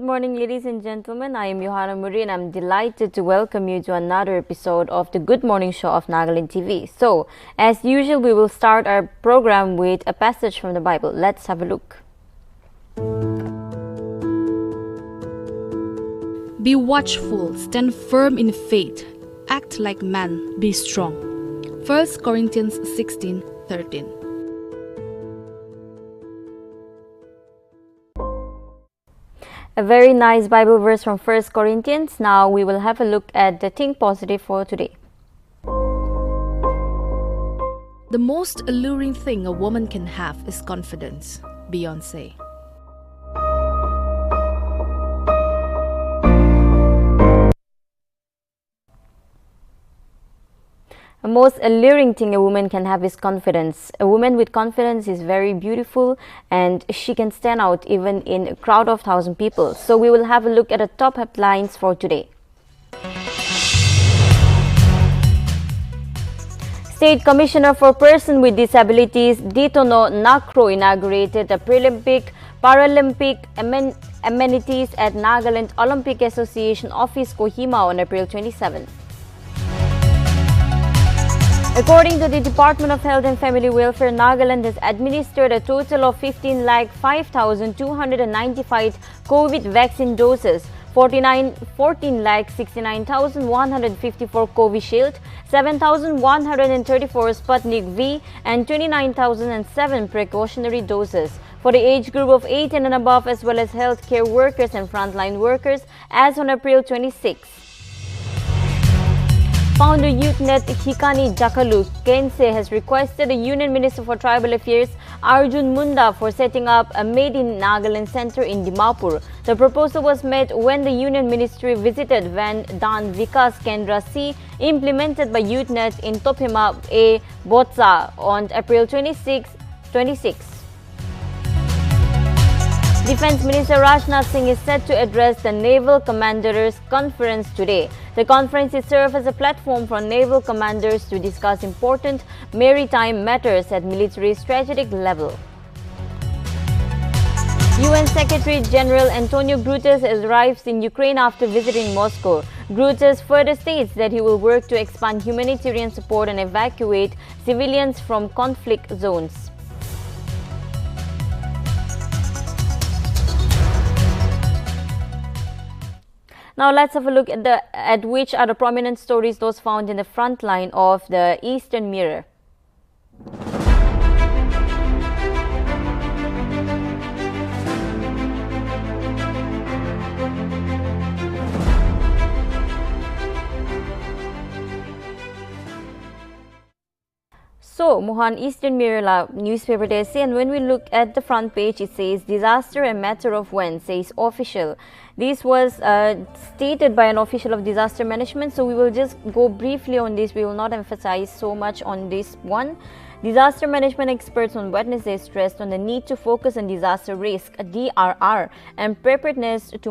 morning, ladies and gentlemen. I am Johanna Muri and I'm delighted to welcome you to another episode of the Good Morning Show of Nagaland TV. So, as usual, we will start our program with a passage from the Bible. Let's have a look. Be watchful, stand firm in faith, act like man, be strong. 1 Corinthians 16:13. A very nice Bible verse from 1 Corinthians. Now we will have a look at the Think Positive for today. The most alluring thing a woman can have is confidence. Beyonce. The most alluring thing a woman can have is confidence. A woman with confidence is very beautiful and she can stand out even in a crowd of 1,000 people. So we will have a look at the top headlines for today. State Commissioner for Persons with Disabilities Ditono Nakro inaugurated the Pre-Olympic Paralympic amenities at Nagaland Olympic Association Office Kohima on April 27. According to the Department of Health and Family Welfare, Nagaland has administered a total of 15,05,295 COVID vaccine doses, 14,69,154 Covishield, 7,134 Sputnik V, and 29,007 precautionary doses for the age group of 18 and above, as well as healthcare workers and frontline workers as on April 26. Founder YouthNet Hikani Jakalu Kense has requested the Union Minister for Tribal Affairs Arjun Munda for setting up a Made in Nagaland Center in Dimapur. The proposal was made when the Union Ministry visited Van Dan Vikas Kendra C implemented by YouthNet in Tophima A Botsa on April 26. Defense Minister Rajnath Singh is set to address the Naval Commanders Conference today. The conference is served as a platform for naval commanders to discuss important maritime matters at military strategic level. UN Secretary General Antonio Guterres arrives in Ukraine after visiting Moscow. Guterres further states that he will work to expand humanitarian support and evacuate civilians from conflict zones. Now let's have a look at which are the prominent stories those found in the front line of the Eastern Mirror. So, Mohan, Eastern Mirror newspaper they say, and when we look at the front page, it says disaster a matter of when, says official. This was stated by an official of disaster management, so we will just go briefly on this. We will not emphasize so much on this one. Disaster management experts on Wednesday stressed on the need to focus on disaster risk (DRR) and preparedness to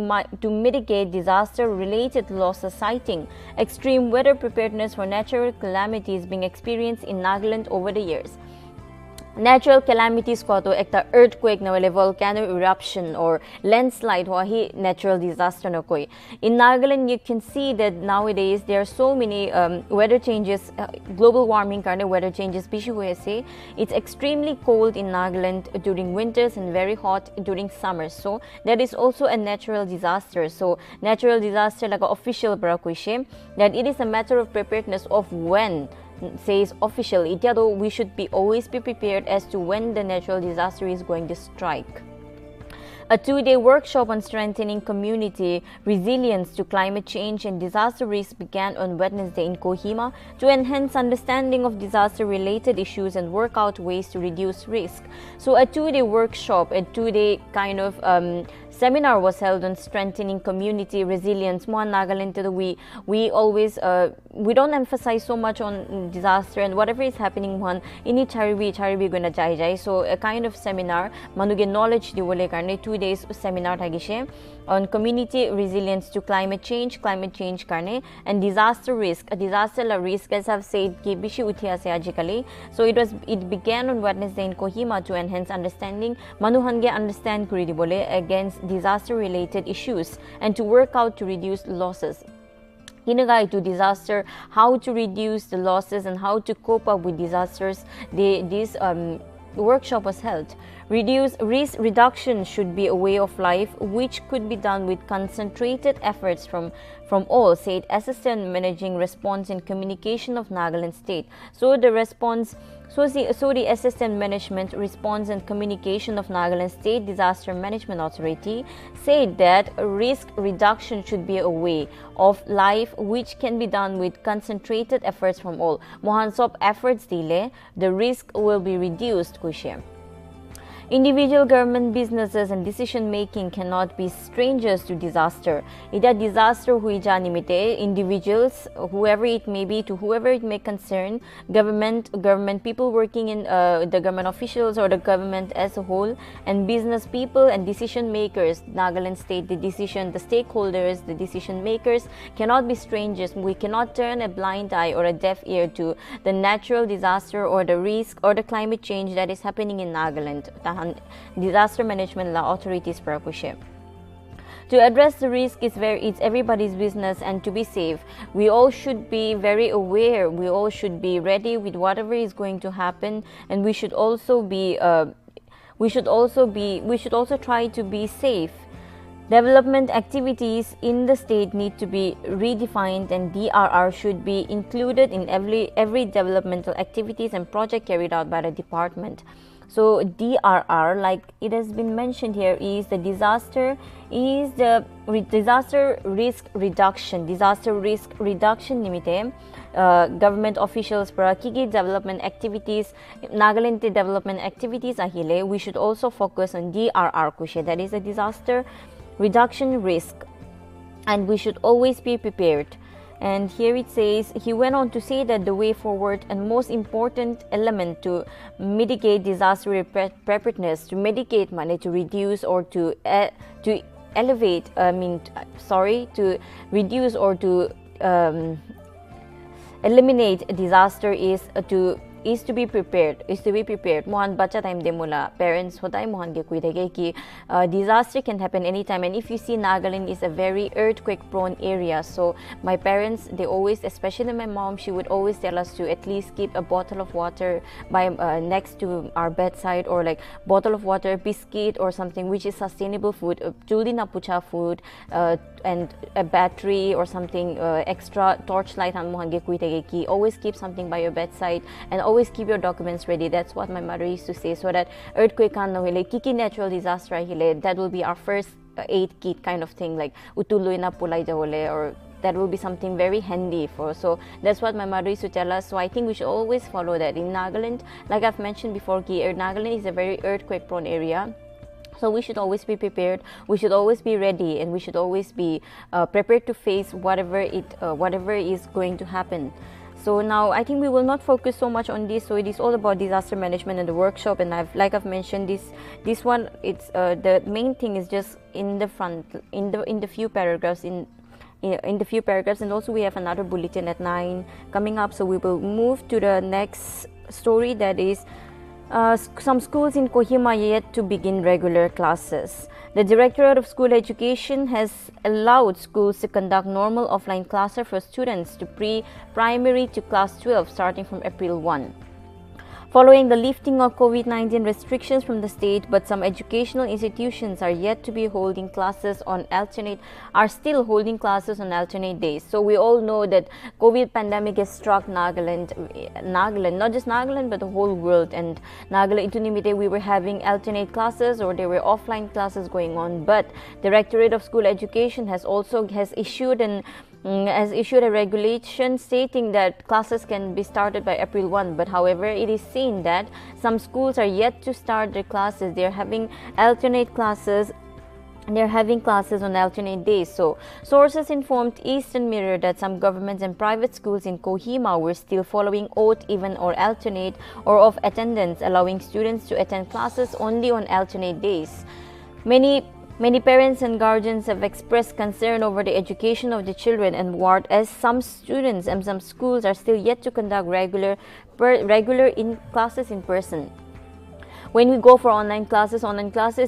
mitigate disaster-related losses, citing extreme weather preparedness for natural calamities being experienced in Nagaland over the years. Natural calamities ko to ekta earthquake na wale volcano eruption or landslide wahi natural disaster na koi. In Nagaland, you can see that nowadays there are so many weather changes, global warming karne weather changes bishi hue se. It's extremely cold in Nagaland during winters and very hot during summers. So that is also a natural disaster. So natural disaster like official para kuishe that it is a matter of preparedness of when, says official. Though we should always be prepared as to when the natural disaster is going to strike. A two-day workshop on strengthening community resilience to climate change and disaster risk began on Wednesday in Kohima to enhance understanding of disaster-related issues and work out ways to reduce risk. So a two-day workshop, a two-day kind of seminar was held on strengthening community resilience. Mohan Nagaland, we always we don't emphasize so much on disaster and whatever is happening Mohan ini charibi gonna jai. So a kind of seminar manuge knowledge diwole karne 2 days seminar thagishe on community resilience to climate change karne and disaster risk. A disaster risk, as I've said, ki bishi uthia se ajikali. So it began on Wednesday in Kohima to enhance understanding. Manuhange understand kuri dibole against disaster-related issues and to work out to reduce losses. Hinagai to disaster, how to reduce the losses and how to cope up with disasters. This workshop was held. Risk reduction should be a way of life which could be done with concentrated efforts from all, said Assistant Managing Response and Communication of Nagaland State. So the Assistant Management Response and Communication of Nagaland State Disaster Management Authority said that risk reduction should be a way of life which can be done with concentrated efforts from all. Mohan sob efforts dile, the risk will be reduced, kushe. Individual government businesses and decision making cannot be strangers to disaster. Ida disaster hui janimite individuals, whoever it may be, to whoever it may concern, government people working in the government officials or the government as a whole, and business people and decision makers. Nagaland State, the stakeholders, the decision makers cannot be strangers. We cannot turn a blind eye or a deaf ear to the natural disaster or the risk or the climate change that is happening in Nagaland. Disaster management law authorities para kushe. To address the risk it's everybody's business, and to be safe, we all should be very aware. We all should be ready with whatever is going to happen, and we should also try to be safe. Development activities in the state need to be redefined, and DRR should be included in every developmental activities and project carried out by the department. So DRR, like it has been mentioned here, is the disaster risk reduction. Disaster risk reduction nimite government officials para kiki development activities, Nagaland development activities ahile, we should also focus on DRR kushe, that is a disaster reduction risk, and we should always be prepared. And here it says, he went on to say that the way forward and most important element to mitigate disaster preparedness, to mitigate money, to reduce or to reduce or to eliminate disaster is to be prepared. Mohan bacha time de mula parents hotai mohan ke kui thake ki disaster can happen anytime, and if you see, Nagaland is a very earthquake prone area. So my parents, they always, especially my mom, she would always tell us to at least keep a bottle of water by next to our bedside, or like bottle of water, biscuit or something which is sustainable food, juldi na pucha food, and a battery or something extra torchlight han mohan ke kui thake ki always keep something by your bedside, and always keep your documents ready. That's what my mother used to say, so that earthquake kan no hile, kiki natural disaster hile, that will be our first aid kit kind of thing, like utuloy na pulay jawole, or that will be something very handy for. So that's what my mother used to tell us. So I think we should always follow that. In Nagaland, like I've mentioned before, Nagaland is a very earthquake prone area. So we should always be prepared, we should always be ready, and we should always be prepared to face whatever is going to happen. So now I think we will not focus so much on this. So it is all about disaster management and the workshop, and I've mentioned this one, it's the main thing is just in the front, in the few paragraphs, in the few paragraphs, and also we have another bulletin at 9 coming up. So we will move to the next story, that is some schools in Kohima yet to begin regular classes. The Directorate of School Education has allowed schools to conduct normal offline classes for students to pre-primary to class 12 starting from April 1. Following the lifting of COVID-19 restrictions from the state, but some educational institutions are yet to be holding classes on alternate days. So we all know that COVID pandemic has struck Nagaland, not just Nagaland but the whole world. And Nagaland ito nimite, we were having alternate classes, or there were offline classes going on. But the Directorate of School Education has issued a regulation stating that classes can be started by April 1. But however, it is seen that some schools are yet to start their classes. They're having alternate classes. They're having classes on alternate days. So sources informed Eastern Mirror that some governments and private schools in Kohima were still following odd, even or alternate or off attendance, allowing students to attend classes only on alternate days. Many parents and guardians have expressed concern over the education of the children and ward, as some students and some schools are still yet to conduct regular classes in person. when we go for online classes,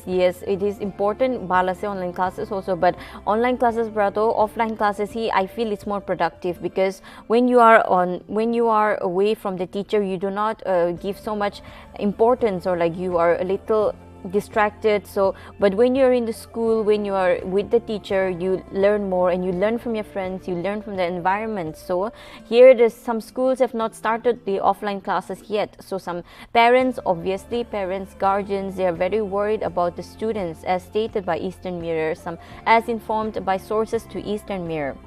yes, it is important bala se online classes also, but online classes brato offline classes he I feel it's more productive, because when you are away from the teacher, you do not give so much importance, or like you are a little distracted. So but when you're in the school, when you are with the teacher, you learn more, and you learn from your friends, you learn from the environment. So here there's some schools have not started the offline classes yet, so some parents, guardians, they are very worried about the students, as stated by Eastern Mirror, some as informed by sources to Eastern Mirror.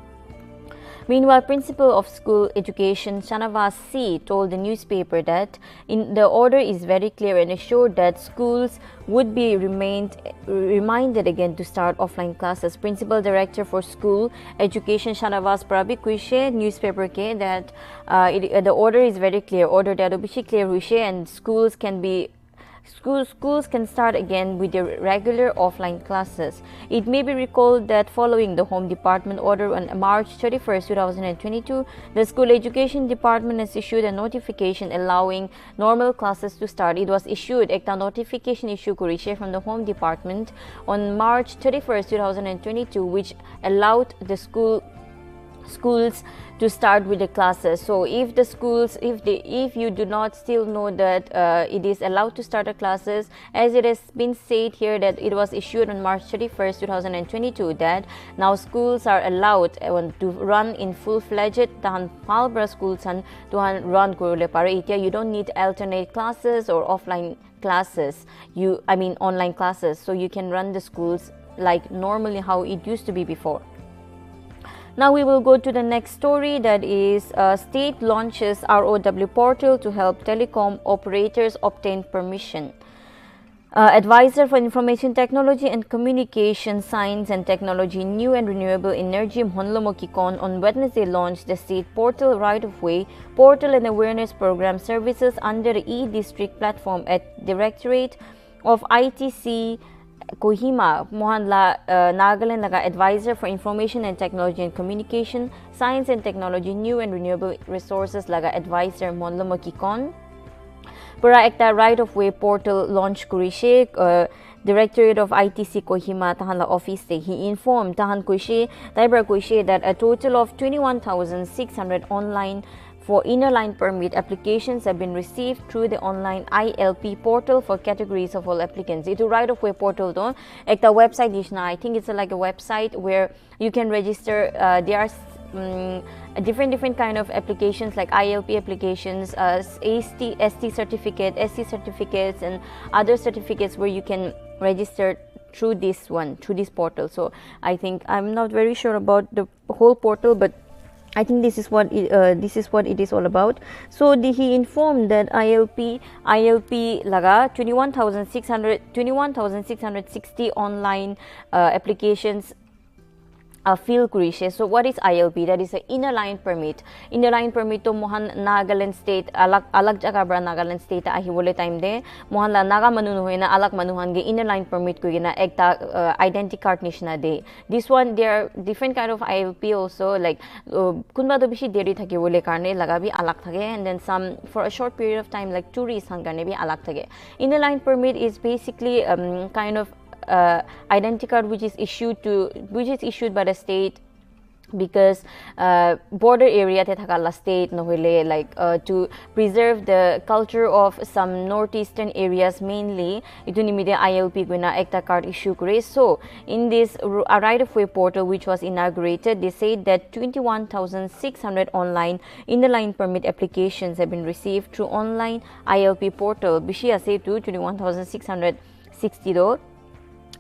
Meanwhile, Principal of School Education Shanavas C told the newspaper that the order is very clear and assured that schools would be reminded again to start offline classes. Principal Director for School Education Shanavas Prabi Kuishe newspaper ke that the order is very clear. Order that obishi clear huishe, and schools can start again with their regular offline classes. It may be recalled that following the Home Department order on March 31st, 2022, the School Education Department has issued a notification allowing normal classes to start. It was issued a notification issue from the Home Department on March 31st, 2022, which allowed the schools to start with the classes. So if the schools, if you do not still know that it is allowed to start the classes, as it has been said here that it was issued on March 31st, 2022, that now schools are allowed to run in full-fledged tahan palbra schools and to run kurule para itia. You don't need alternate classes or offline classes, online classes, so you can run the schools like normally how it used to be before. Now we will go to the next story, that is state launches ROW portal to help telecom operators obtain permission. Advisor for Information Technology and Communication Science and Technology, New and Renewable Energy Mhonlomo Kikon on Wednesday launched the state portal right-of-way portal and awareness program services under the e-district platform at Directorate of ITC Kohima. Mohanla Nagaland laga Advisor for Information and Technology and Communication Science and Technology, New and Renewable Resources laga Advisor Mhonlomo Kikon Pura ekta right-of-way portal launch kurishe Directorate of ITC Kohima tahanla office se. He informed tahan kuishe taibra kuishe that a total of 21,600 online for inner line permit applications have been received through the online ILP portal for categories of all applicants. It's a right-of-way portal though. Ekta website ishna. I think it's like a website where you can register. There are different kind of applications like ILP applications, ST certificate, SC certificates, and other certificates where you can register through this portal. So I think I'm not very sure about the whole portal, but I think this is what it is all about. So he informed that ILP laga 21,660 online applications field kurishe. So what is ILP? That is a inner line permit. Inner line permit to mohan Nagaland state alag jaga bra Nagaland state ahibole time de mohan la naga manu hoina alag manuhan ge inner line permit ko gina ekta identity card nishna de. This one there are different kind of ILP also, like kunba do bishi deri thake bole karne laga bi alag thake, and then some for a short period of time like tourist han karne bi alag thake. Inner line permit is basically kind of identity card which is issued by the state, because border area te thakala state nohile like to preserve the culture of some northeastern areas mainly. Itu nimide ILP guna ekta card issue kore. So in this right-of-way portal which was inaugurated, they said that 21,600 online inner line permit applications have been received through online ILP portal. Bishi ase to 21,660 though.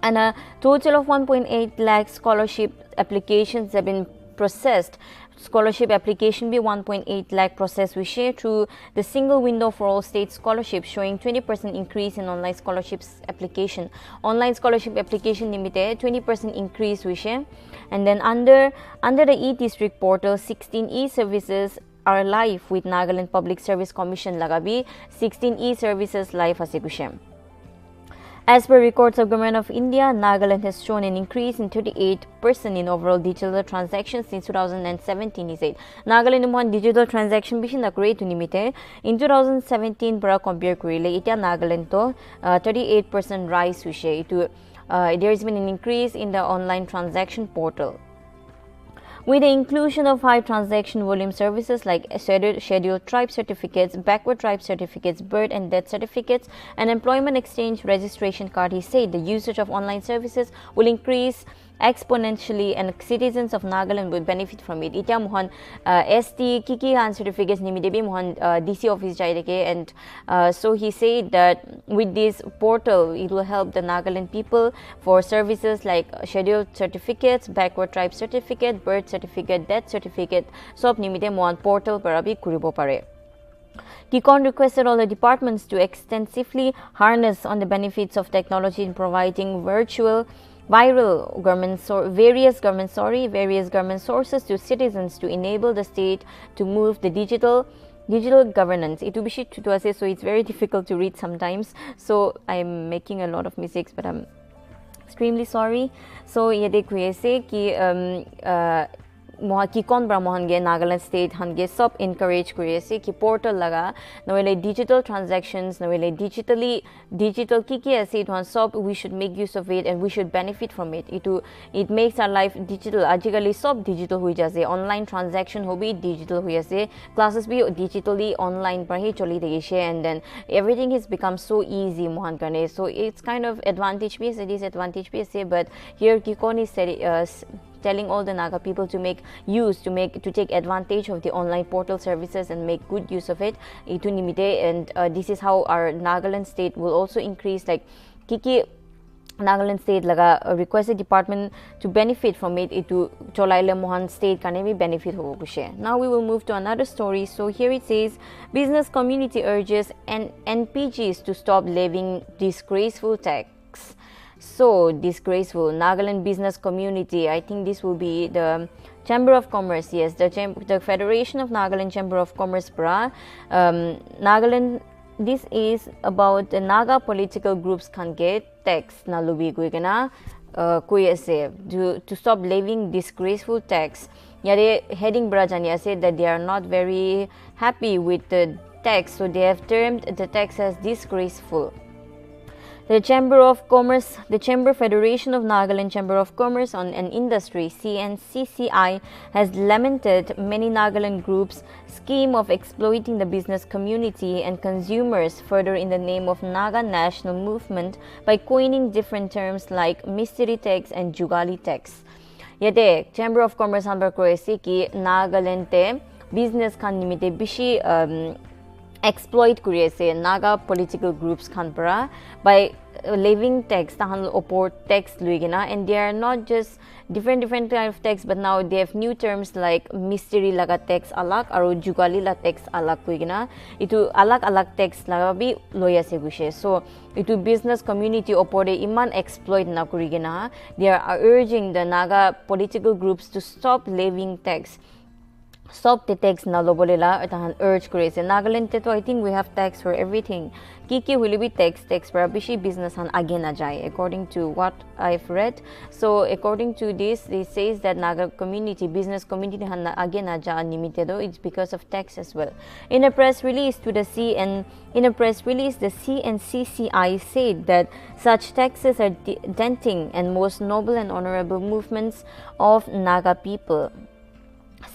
And a total of 1.8 lakh scholarship applications have been processed. Scholarship application be 1.8 lakh processed wishe through the single window for all state scholarships, showing 20% increase in online scholarships application. Online scholarship application limite 20% increase wishe. And then under the e-district portal, 16 e-services are live with Nagaland Public Service Commission lagabi 16 e-services live ase kushe. As per records of Government of India, Nagaland has shown an increase in 38% in overall digital transactions since 2017, he said. Nagaland mon digital transaction bishi na kore tu nimite in 2017 para compare korile ita Nagaland to 38% rise huse itu there has been an increase in the online transaction portal. With the inclusion of high transaction volume services like scheduled tribe certificates, backward tribe certificates, birth and death certificates, and employment exchange registration card, he said the usage of online services will increase exponentially and citizens of Nagaland would benefit from it. Ita mohan ST kiki han certificates nimidebi mohan DC office jaideke, and so he said that with this portal it will help the Nagaland people for services like scheduled certificates, backward tribe certificate, birth certificate, death certificate, sob nimide mohan portal para bi kuribo pare. Kikon requested all the departments to extensively harness on the benefits of technology in providing viral various government sources to citizens to enable the state to move the digital governance. It will be shit to us, so it's very difficult to read sometimes. So I'm making a lot of mistakes, but I'm extremely sorry. So ye dekhuye se ki Kikon bra mohange Nagaland state hange sub encourage kuri ase ki portal laga nawele digital transactions nawele digital kiki ase it one sub we should make use of it and we should benefit from it. It makes our life digital. Ajikali sub digital hui jase, online transaction hobi digital hui ase, classes bhi digitally online par hi choli degishe, and then everything has become so easy mohan karne. So it's kind of advantage bhi ase, disadvantage bhi ase, but here Kikon is telling all the Naga people to take advantage of the online portal services and make good use of it. Itu nimite, and this is how our Nagaland state will also increase, like kiki Nagaland state laga requested department to benefit from it. Itu Cholaila Mohan state kane bhi benefit ho kushe. Now we will move to another story. So here it says business community urges NPGs to stop levying disgraceful tax. So disgraceful. Nagaland business community, I think this will be the Chamber of Commerce. Yes, the Federation of Nagaland Chamber of Commerce Nagaland. This is about the Naga political groups can get tax na lubi kuigana to stop levying disgraceful tax. Yare heading Brajania said that they are not very happy with the tax, so they have termed the tax as disgraceful. The Chamber Federation of Nagaland Chamber of Commerce and Industry (CNCCI) has lamented many Nagaland groups' scheme of exploiting the business community and consumers further in the name of Naga national movement by coining different terms like mystery tax and jugali tax. Yete Chamber of Commerce hambar koisi ki Nagaland te business kan nimite bishi exploit kuri ase Naga political groups kan para by levying tax tahan opor tax luigina, and they are not just different kind of tax, but now they have new terms like mystery laga tax alak aru jugali la tax alak kuigina. Itu alak tax laga bi loya se gushe. So itu business community opore iman exploit na kurigina. They are urging the Naga political groups to stop levying tax. Stop the tax na lobolela tahan urge kure se Nagaland te to I think we have tax for everything. Kiki will be tax para bishi business han age na jai, according to what I've read. So according to this, it says that Naga community business community han age na ja nimitedo, it's because of tax as well. In a press release the CNCCI said that such taxes are denting and most noble and honorable movements of Naga people.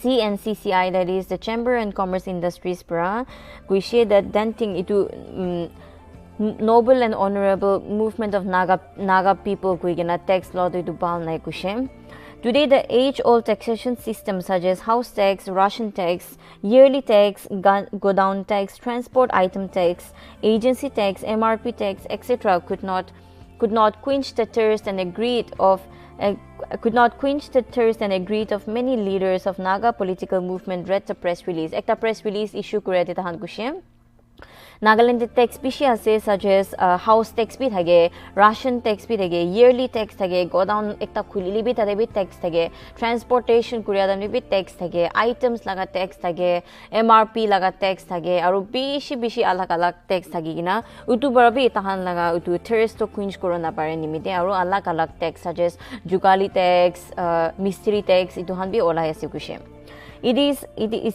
CNCCI, that is the Chamber and Commerce Industries para kuishe that denting itu noble and honorable movement of Naga people kuigena tax law to bal na kushe. Today the age-old taxation systems such as house tax, ration tax, yearly tax, godown tax, transport item tax, agency tax, MRP tax, etc. could not quench the thirst and greed of many leaders of Naga political movement, read the press release. Ekta press release issue kure tahan kushe. Nagaland tax bishi ase such as house tax bi thage, ration tax bi thage, yearly tax thage, godown ekta khulili bi tade bi tax thage, transportation kuriadam bi tax thage, items laga tax thage, MRP laga tax thage, aru bishi alag alag tax thage gina utu barabi tahan laga utu terrorist to quench corona pare nimite aru alag tax such as jugali tax, mystery tax itu han bi ola ase kushe. It is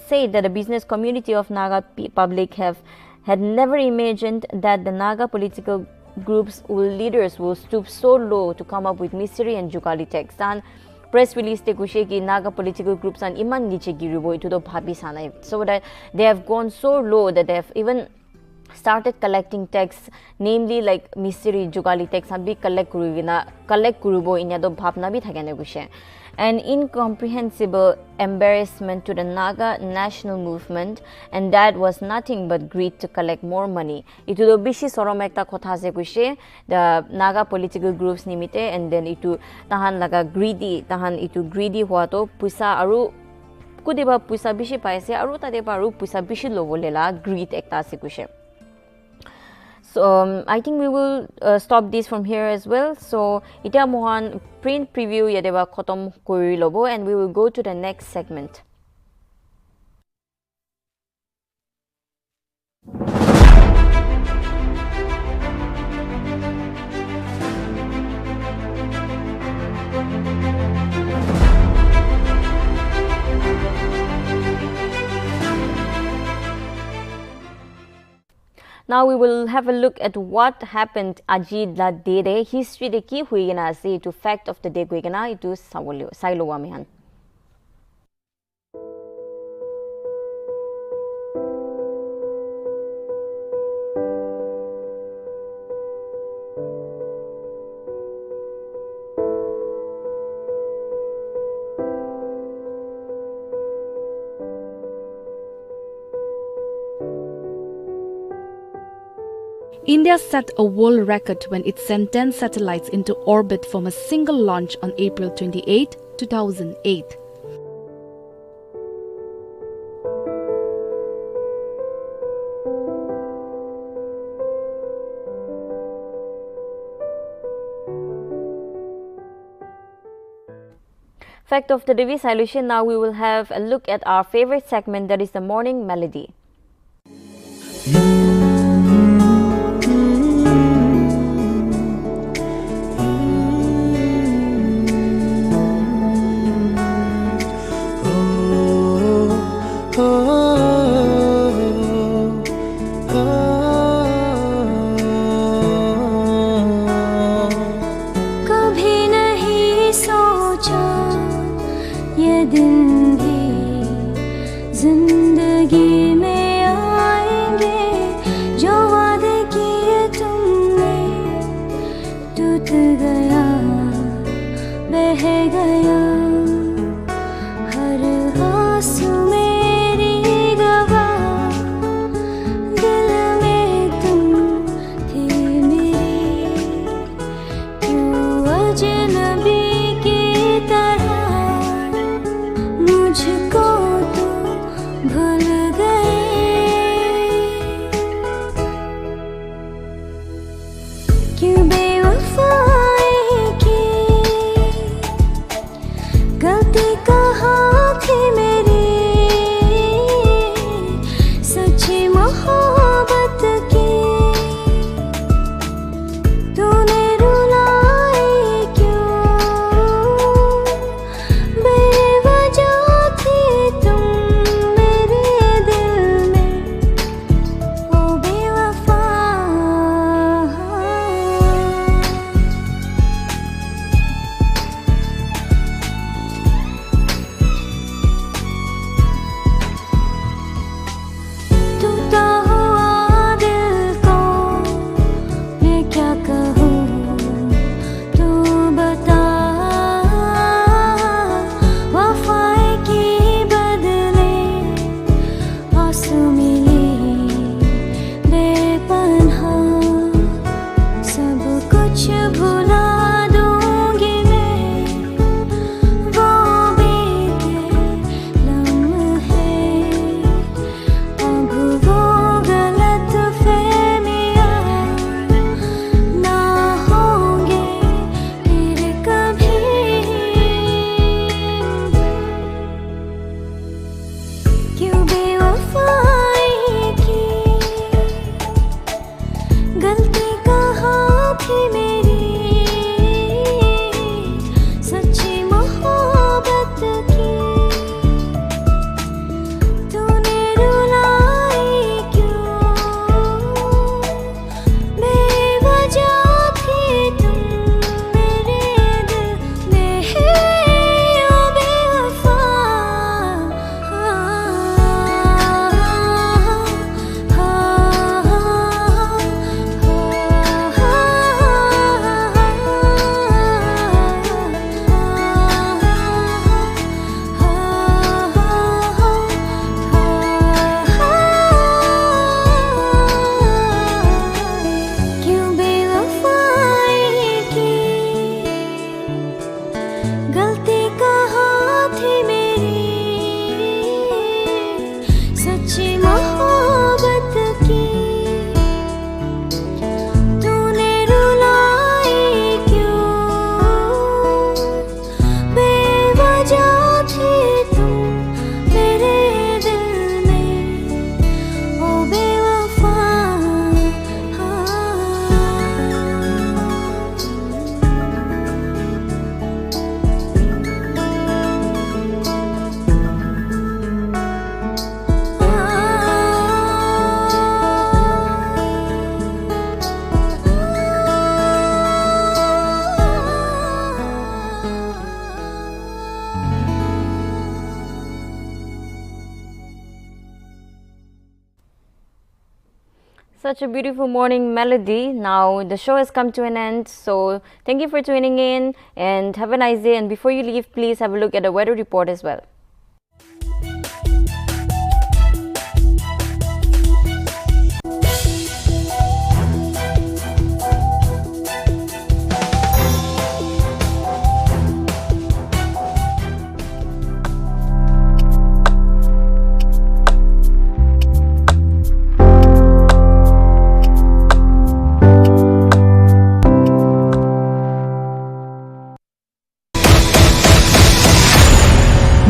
said that the business community of Naga public had never imagined that the Naga political groups or leaders will stoop so low to come up with mystery and jugali tax. And press release te kushe ki Naga political groups and iman niche giribo ito do bhabi sanai. So that they have gone so low that they have even started collecting tax, namely like mystery jugali tax and be collect kurubo inya do bhabna bi thakene kushe. An incomprehensible embarrassment to the Naga national movement, and that was nothing but greed to collect more money. Itu do bishi sorom ekta kotha ase kushe the Naga political groups nimite, and then itu tahan laga greedy hua to puisa aru kudiba puisa bishi paise aru tade pa aru puisa bishi lobolela greed ekta ase kushe. So I think we will stop this from here as well. So ita mohan print preview yadeba khotom kori lobo, and we will go to the next segment. Now we will have a look at what happened aji la dere history de ki hui gina ase to fact of the day hui gina itu sailo wa mehan. India set a world record when it sent 10 satellites into orbit from a single launch on April 28, 2008. Fact of the day solution. Now we will have a look at our favorite segment, that is the morning melody. ये दिन भी जिंदगी में Such a beautiful morning melody. Now the show has come to an end. So thank you for tuning in and have a nice day. And before you leave, please have a look at the weather report as well.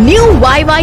New YY